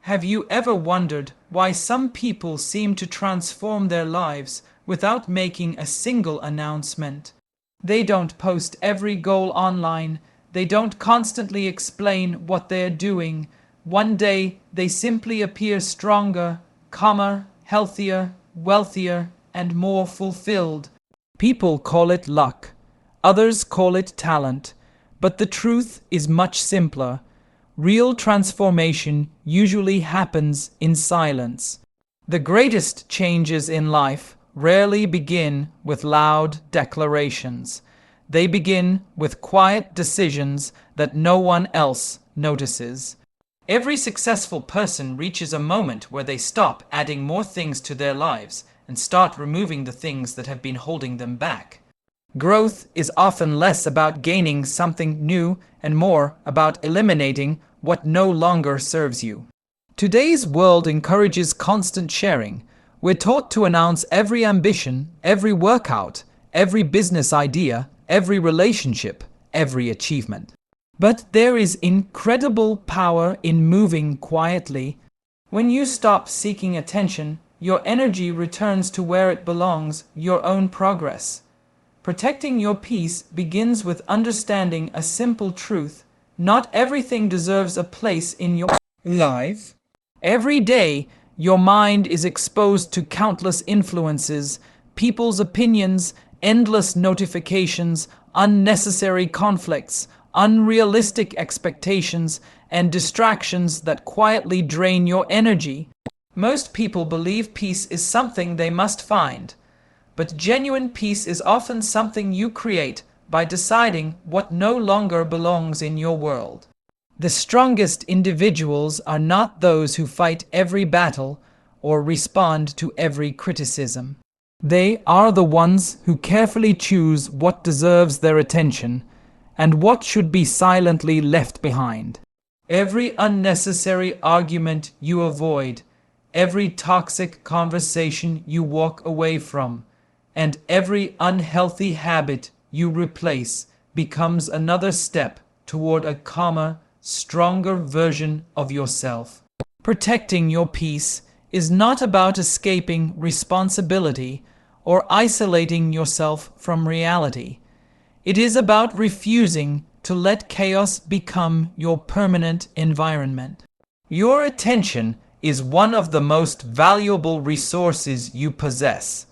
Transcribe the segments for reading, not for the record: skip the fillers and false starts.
Have you ever wondered why some people seem to transform their lives without making a single announcement? They don't post every goal online. They don't constantly explain what they're doing. One day, they simply appear stronger, calmer, healthier, wealthier, and more fulfilled. People call it luck. Others call it talent. But the truth is much simpler. Real transformation usually happens in silence. The greatest changes in life rarely begin with loud declarations. They begin with quiet decisions that no one else notices. Every successful person reaches a moment where they stop adding more things to their lives and start removing the things that have been holding them back. Growth is often less about gaining something new and more about eliminating what no longer serves you. Today's world encourages constant sharing. We're taught to announce every ambition, every workout, every business idea, every relationship, every achievement. But there is incredible power in moving quietly. When you stop seeking attention, your energy returns to where it belongs, your own progress. Protecting your peace begins with understanding a simple truth. Not everything deserves a place in your life. Every day, your mind is exposed to countless influences, people's opinions, endless notifications, unnecessary conflicts, unrealistic expectations, and distractions that quietly drain your energy. Most people believe peace is something they must find, but genuine peace is often something you create by deciding what no longer belongs in your world. The strongest individuals are not those who fight every battle or respond to every criticism. They are the ones who carefully choose what deserves their attention and what should be silently left behind. Every unnecessary argument you avoid, every toxic conversation you walk away from, and every unhealthy habit you replace becomes another step toward a calmer, stronger version of yourself. Protecting your peace is not about escaping responsibility or isolating yourself from reality. It is about refusing to let chaos become your permanent environment. Your attention is one of the most valuable resources you possess,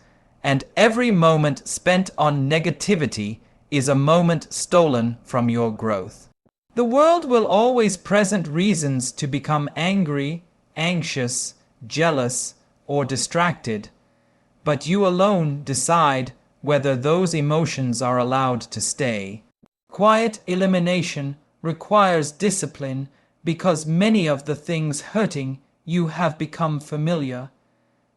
and every moment spent on negativity is a moment stolen from your growth. The world will always present reasons to become angry, anxious, jealous, or distracted, but you alone decide whether those emotions are allowed to stay. Quiet elimination requires discipline because many of the things hurting you have become familiar.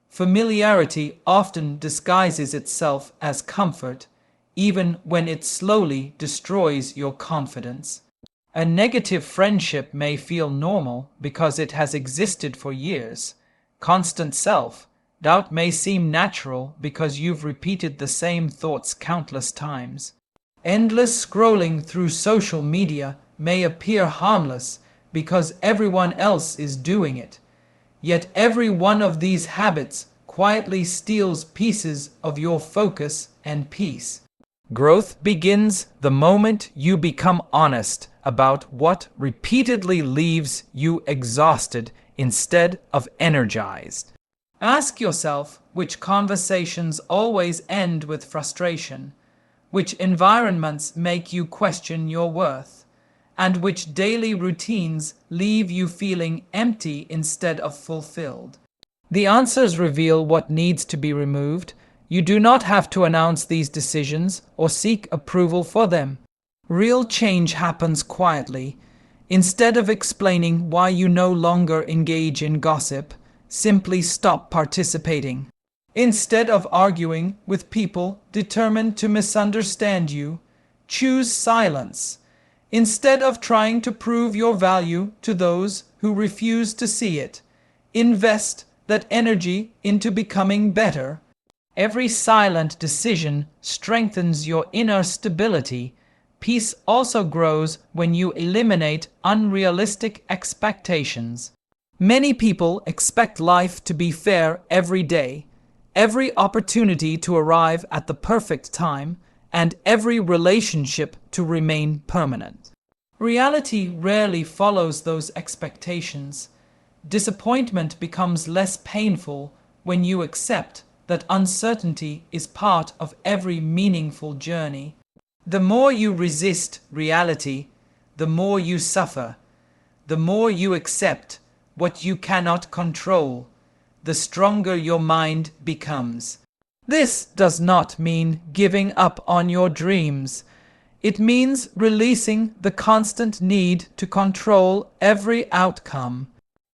Familiarity often disguises itself as comfort, even when it slowly destroys your confidence. A negative friendship may feel normal because it has existed for years. Constant self-doubt may seem natural because you've repeated the same thoughts countless times. Endless scrolling through social media may appear harmless because everyone else is doing it. Yet every one of these habits quietly steals pieces of your focus and peace. Growth begins the moment you become honest about what repeatedly leaves you exhausted instead of energized. Ask yourself which conversations always end with frustration, which environments make you question your worth, and which daily routines leave you feeling empty instead of fulfilled. The answers reveal what needs to be removed. You do not have to announce these decisions or seek approval for them. Real change happens quietly. Instead of explaining why you no longer engage in gossip, simply stop participating. Instead of arguing with people determined to misunderstand you, choose silence. Instead of trying to prove your value to those who refuse to see it, invest that energy into becoming better. Every silent decision strengthens your inner stability. Peace also grows when you eliminate unrealistic expectations. Many people expect life to be fair every day, every opportunity to arrive at the perfect time, and every relationship to remain permanent. Reality rarely follows those expectations. Disappointment becomes less painful when you accept that uncertainty is part of every meaningful journey. The more you resist reality, the more you suffer. The more you accept what you cannot control, the stronger your mind becomes. This does not mean giving up on your dreams. It means releasing the constant need to control every outcome.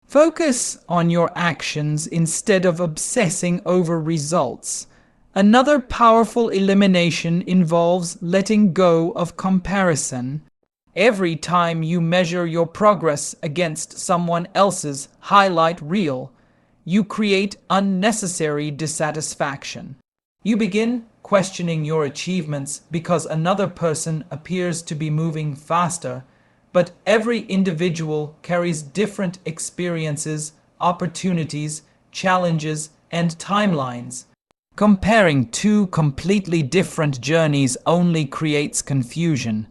Focus on your actions instead of obsessing over results. Another powerful elimination involves letting go of comparison. Every time you measure your progress against someone else's highlight reel, you create unnecessary dissatisfaction. You begin questioning your achievements because another person appears to be moving faster, but every individual carries different experiences, opportunities, challenges, and timelines. Comparing two completely different journeys only creates confusion.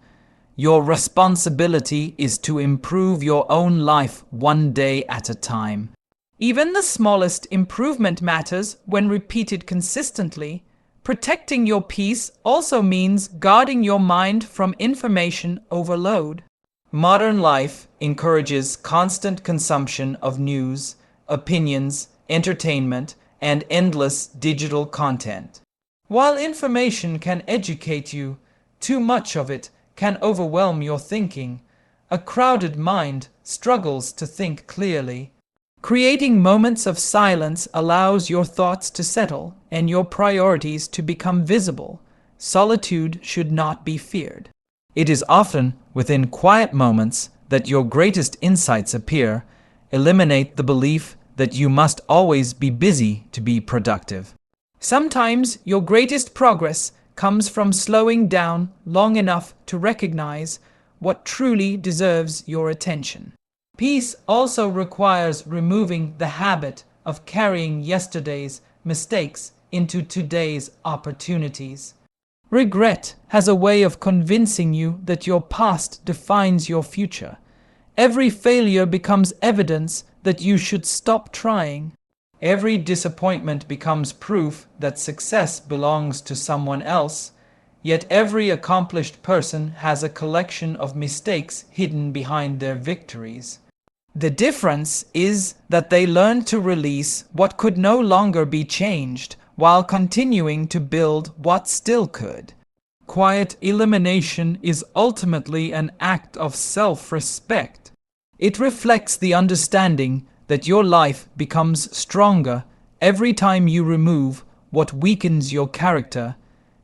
Your responsibility is to improve your own life one day at a time. Even the smallest improvement matters when repeated consistently. Protecting your peace also means guarding your mind from information overload. Modern life encourages constant consumption of news, opinions, entertainment, and endless digital content. While information can educate you, too much of it can overwhelm your thinking. A crowded mind struggles to think clearly. Creating moments of silence allows your thoughts to settle and your priorities to become visible. Solitude should not be feared. It is often within quiet moments that your greatest insights appear. Eliminate the belief that you must always be busy to be productive. Sometimes your greatest progress comes from slowing down long enough to recognize what truly deserves your attention. Peace also requires removing the habit of carrying yesterday's mistakes into today's opportunities. Regret has a way of convincing you that your past defines your future. Every failure becomes evidence that you should stop trying. Every disappointment becomes proof that success belongs to someone else. Yet every accomplished person has a collection of mistakes hidden behind their victories. The difference is that they learn to release what could no longer be changed while continuing to build what still could. Quiet elimination is ultimately an act of self-respect. It reflects the understanding that your life becomes stronger every time you remove what weakens your character,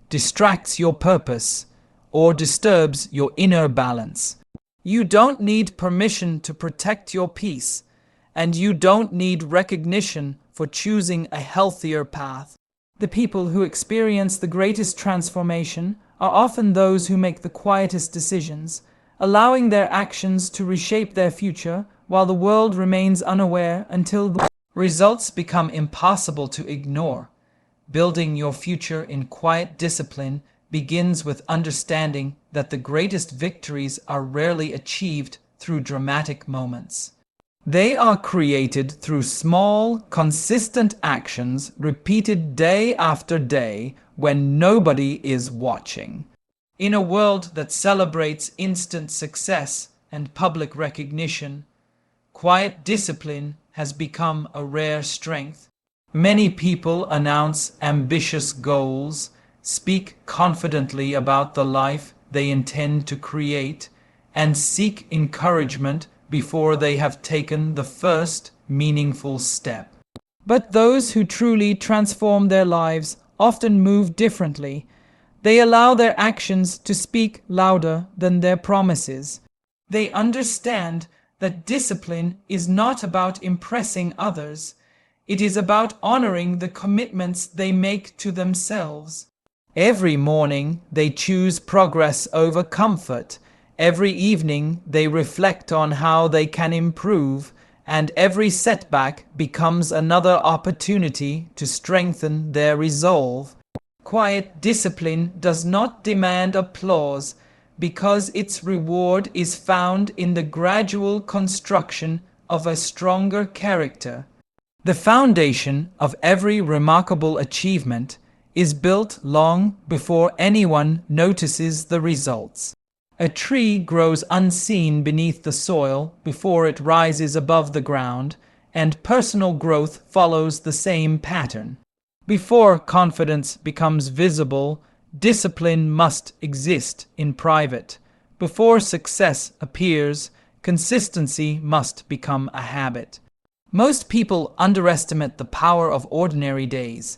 distracts your purpose, or disturbs your inner balance. You don't need permission to protect your peace, and you don't need recognition for choosing a healthier path. The people who experience the greatest transformation are often those who make the quietest decisions, allowing their actions to reshape their future while the world remains unaware until the results become impossible to ignore. Building your future in quiet discipline begins with understanding that the greatest victories are rarely achieved through dramatic moments. They are created through small, consistent actions repeated day after day when nobody is watching. In a world that celebrates instant success and public recognition, quiet discipline has become a rare strength. Many people announce ambitious goals, speak confidently about the life they intend to create, and seek encouragement before they have taken the first meaningful step. But those who truly transform their lives often move differently. They allow their actions to speak louder than their promises. They understand that discipline is not about impressing others. It is about honoring the commitments they make to themselves. Every morning they choose progress over comfort. Every evening they reflect on how they can improve, and every setback becomes another opportunity to strengthen their resolve. Quiet discipline does not demand applause because its reward is found in the gradual construction of a stronger character. The foundation of every remarkable achievement is built long before anyone notices the results. A tree grows unseen beneath the soil before it rises above the ground, and personal growth follows the same pattern. Before confidence becomes visible, discipline must exist in private. Before success appears, consistency must become a habit. Most people underestimate the power of ordinary days.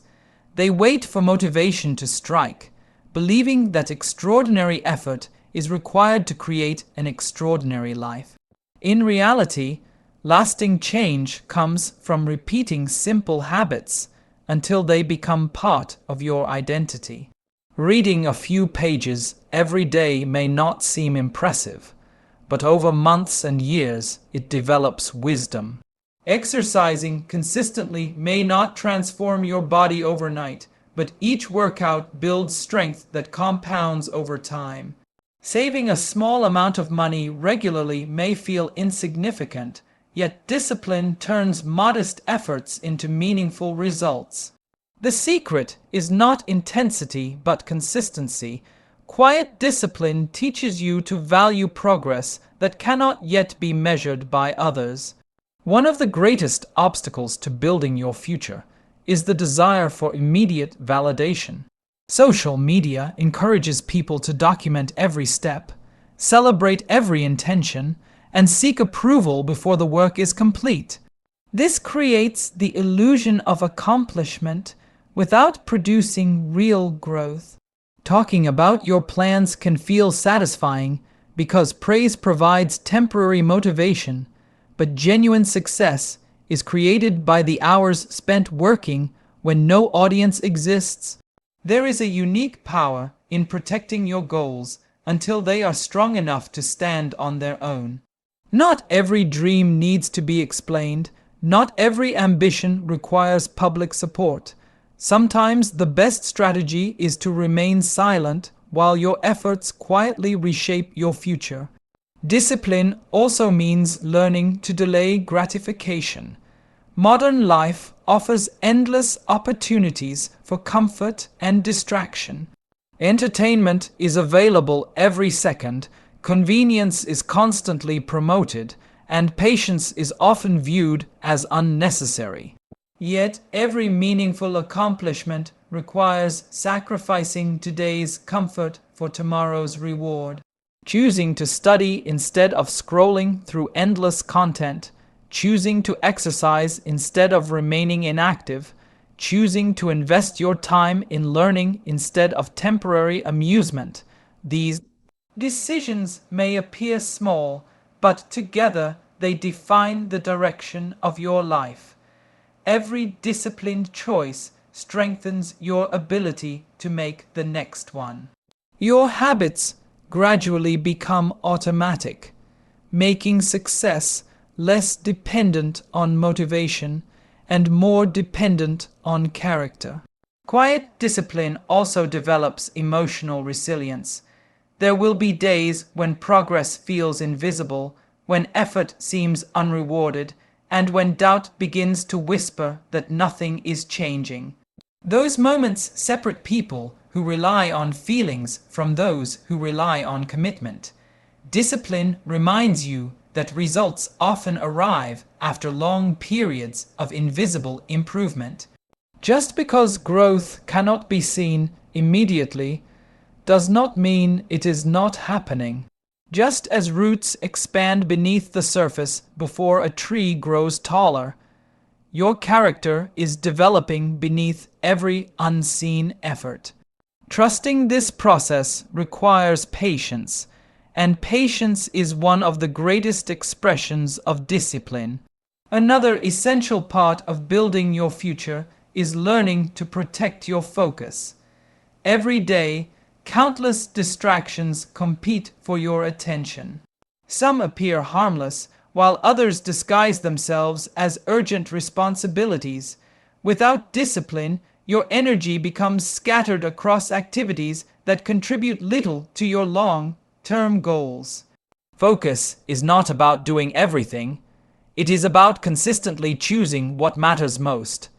They wait for motivation to strike, believing that extraordinary effort is required to create an extraordinary life. In reality, lasting change comes from repeating simple habits until they become part of your identity. Reading a few pages every day may not seem impressive, but over months and years it develops wisdom. Exercising consistently may not transform your body overnight, but each workout builds strength that compounds over time. Saving a small amount of money regularly may feel insignificant, yet discipline turns modest efforts into meaningful results. The secret is not intensity but consistency. Quiet discipline teaches you to value progress that cannot yet be measured by others. One of the greatest obstacles to building your future is the desire for immediate validation. Social media encourages people to document every step, celebrate every intention, and seek approval before the work is complete. This creates the illusion of accomplishment without producing real growth. Talking about your plans can feel satisfying because praise provides temporary motivation, but genuine success is created by the hours spent working when no audience exists. There is a unique power in protecting your goals until they are strong enough to stand on their own. Not every dream needs to be explained. Not every ambition requires public support. Sometimes the best strategy is to remain silent while your efforts quietly reshape your future. Discipline also means learning to delay gratification. Modern life offers endless opportunities for comfort and distraction. Entertainment is available every second, convenience is constantly promoted, and patience is often viewed as unnecessary. Yet every meaningful accomplishment requires sacrificing today's comfort for tomorrow's reward. Choosing to study instead of scrolling through endless content, choosing to exercise instead of remaining inactive, choosing to invest your time in learning instead of temporary amusement. These decisions may appear small, but together they define the direction of your life. Every disciplined choice strengthens your ability to make the next one. Your habits gradually become automatic, making success less dependent on motivation and more dependent on character. Quiet discipline also develops emotional resilience. There will be days when progress feels invisible, when effort seems unrewarded, and when doubt begins to whisper that nothing is changing. Those moments separate people who rely on feelings from those who rely on commitment. Discipline reminds you that results often arrive after long periods of invisible improvement. Just because growth cannot be seen immediately does not mean it is not happening. Just as roots expand beneath the surface before a tree grows taller, your character is developing beneath every unseen effort. Trusting this process requires patience, and patience is one of the greatest expressions of discipline. Another essential part of building your future is learning to protect your focus. Every day, countless distractions compete for your attention. Some appear harmless, while others disguise themselves as urgent responsibilities. Without discipline, your energy becomes scattered across activities that contribute little to your long-term goals. Focus is not about doing everything. It is about consistently choosing what matters most.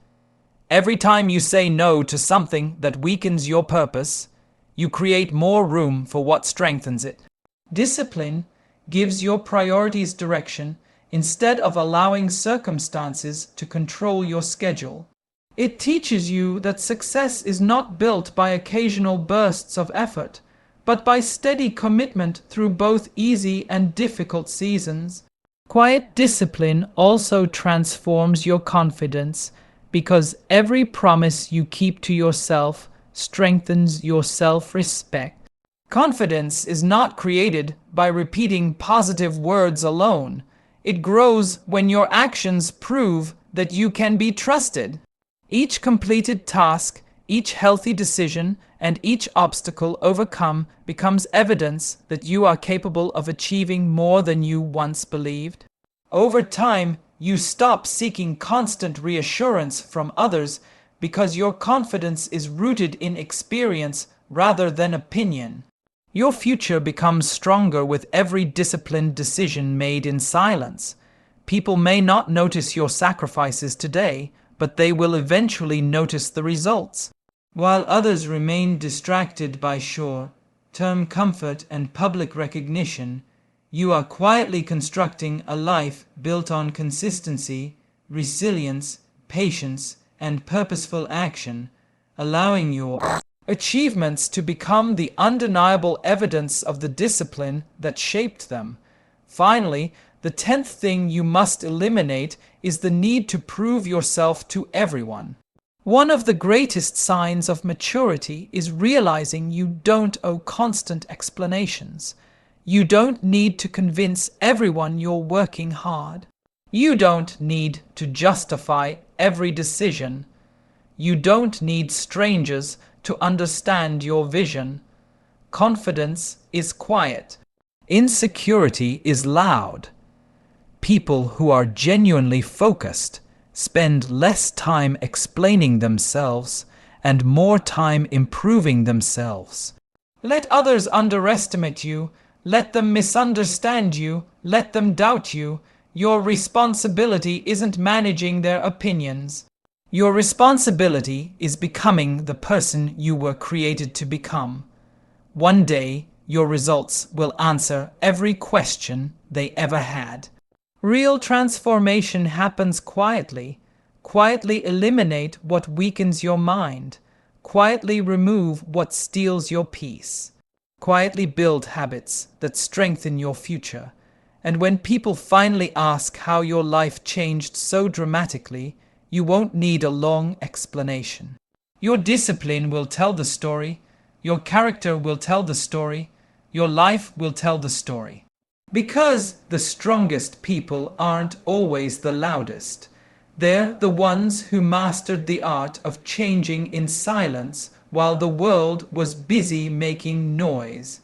Every time you say no to something that weakens your purpose, you create more room for what strengthens it. Discipline gives your priorities direction instead of allowing circumstances to control your schedule. It teaches you that success is not built by occasional bursts of effort, but by steady commitment through both easy and difficult seasons. Quiet discipline also transforms your confidence because every promise you keep to yourself strengthens your self-respect. Confidence is not created by repeating positive words alone. It grows when your actions prove that you can be trusted. Each completed task, each healthy decision, and each obstacle overcome becomes evidence that you are capable of achieving more than you once believed. Over time, you stop seeking constant reassurance from others because your confidence is rooted in experience rather than opinion. Your future becomes stronger with every disciplined decision made in silence. People may not notice your sacrifices today, but they will eventually notice the results. While others remain distracted by short-term comfort and public recognition, you are quietly constructing a life built on consistency, resilience, patience, and purposeful action, allowing your achievements to become the undeniable evidence of the discipline that shaped them. Finally, the 10th thing you must eliminate is the need to prove yourself to everyone. One of the greatest signs of maturity is realizing you don't owe constant explanations. You don't need to convince everyone you're working hard. You don't need to justify every decision. You don't need strangers to understand your vision. Confidence is quiet. Insecurity is loud. People who are genuinely focused spend less time explaining themselves and more time improving themselves. Let others underestimate you. Let them misunderstand you. Let them doubt you. Your responsibility isn't managing their opinions. Your responsibility is becoming the person you were created to become. One day, your results will answer every question they ever had. Real transformation happens quietly. Quietly eliminate what weakens your mind. Quietly remove what steals your peace. Quietly build habits that strengthen your future. And when people finally ask how your life changed so dramatically, you won't need a long explanation. Your discipline will tell the story. Your character will tell the story. Your life will tell the story. Because the strongest people aren't always the loudest. They're the ones who mastered the art of changing in silence while the world was busy making noise.